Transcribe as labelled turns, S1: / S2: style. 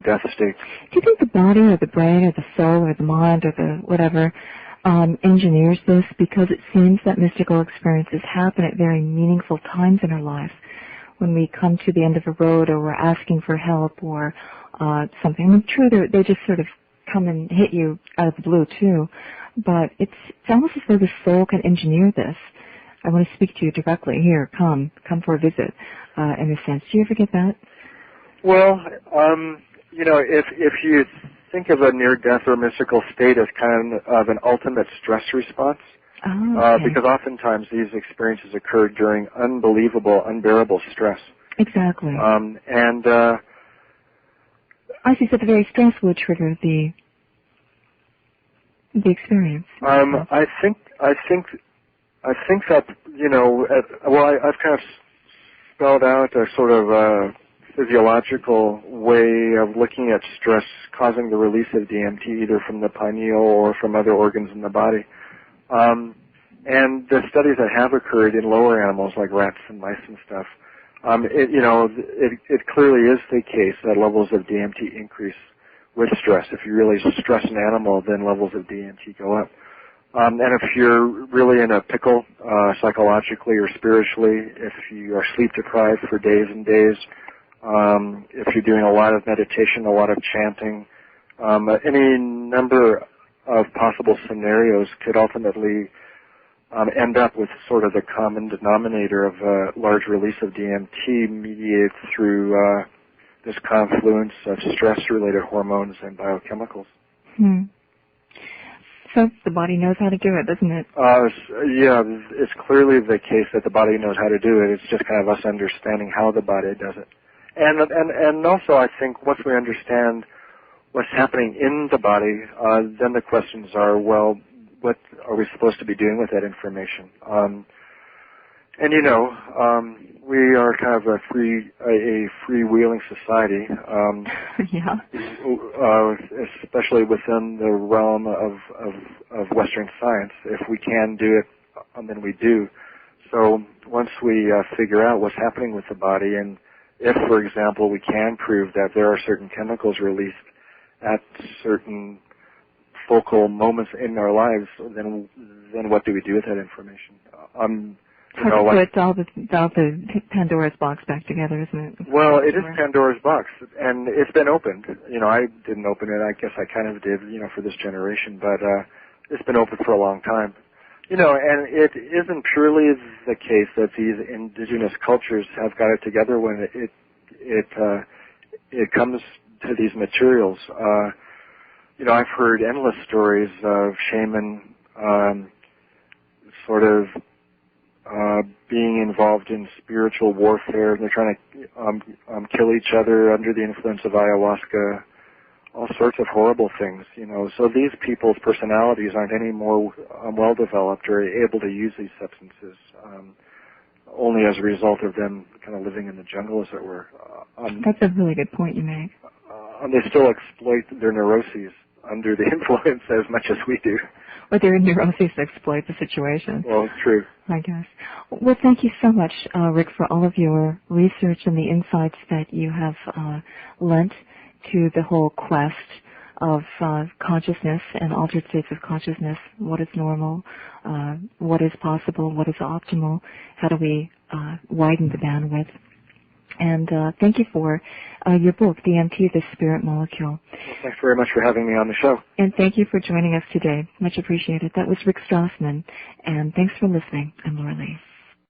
S1: death state.
S2: Do you think the body or the brain or the soul or the mind or the whatever engineers this? Because it seems that mystical experiences happen at very meaningful times in our lives. When we come to the end of a road or we're asking for help or something. I mean, true, they just sort of come and hit you out of the blue too. But it's almost as though the soul can engineer this. I want to speak to you directly. Here, come for a visit, in a sense. Do you ever get that?
S1: Well, if you think of a near-death or mystical state as kind of an ultimate stress response, because oftentimes these experiences occur during unbelievable, unbearable stress.
S2: Exactly. I see. So the very stress would trigger the experience.
S1: I think that I've kind of spelled out a sort of physiological way of looking at stress causing the release of DMT, either from the pineal or from other organs in the body. And the studies that have occurred in lower animals like rats and mice and stuff, it clearly is the case that levels of DMT increase with stress. If you really stress an animal, then levels of DMT go up. And if you're really in a pickle, psychologically or spiritually, if you are sleep deprived for days and days, if you're doing a lot of meditation, a lot of chanting, any number of possible scenarios could ultimately end up with sort of the common denominator of a large release of DMT mediated through this confluence of stress-related hormones and biochemicals.
S2: So the body knows how to do it, doesn't it?
S1: Yeah, it's clearly the case that the body knows how to do it. It's just kind of us understanding how the body does it. And also I think once we understand what's happening in the body, then the questions are, well, what are we supposed to be doing with that information? We are kind of a freewheeling society, especially within the realm of Western science. If we can do it, then we do. So once we figure out what's happening with the body, and if, for example, we can prove that there are certain chemicals released at certain focal moments in our lives, then what do we do with that information?
S2: Put all the Pandora's box back together, isn't it?
S1: Well, it is Pandora's box, and it's been opened. I didn't open it. I guess I kind of did, for this generation, but it's been open for a long time. And it isn't purely the case that these indigenous cultures have got it together when it comes to these materials. I've heard endless stories of shaman sort of being involved in spiritual warfare, and they're trying to kill each other under the influence of ayahuasca, all sorts of horrible things, So these people's personalities aren't any more well-developed or able to use these substances, only as a result of them kind of living in the jungle, as it were.
S2: That's a really good point you make.
S1: They still exploit their neuroses under the influence as much as we do.
S2: Or their neuroses exploit the situation.
S1: Well, true.
S2: I guess. Well, thank you so much, Rick, for all of your research and the insights that you have lent to the whole quest of consciousness and altered states of consciousness. What is normal? What is possible? What is optimal? How do we widen the bandwidth? And thank you for your book, DMT, The Spirit Molecule.
S1: Well, thanks very much for having me on the show.
S2: And thank you for joining us today. Much appreciated. That was Rick Strassman. And thanks for listening. I'm Laura Lee.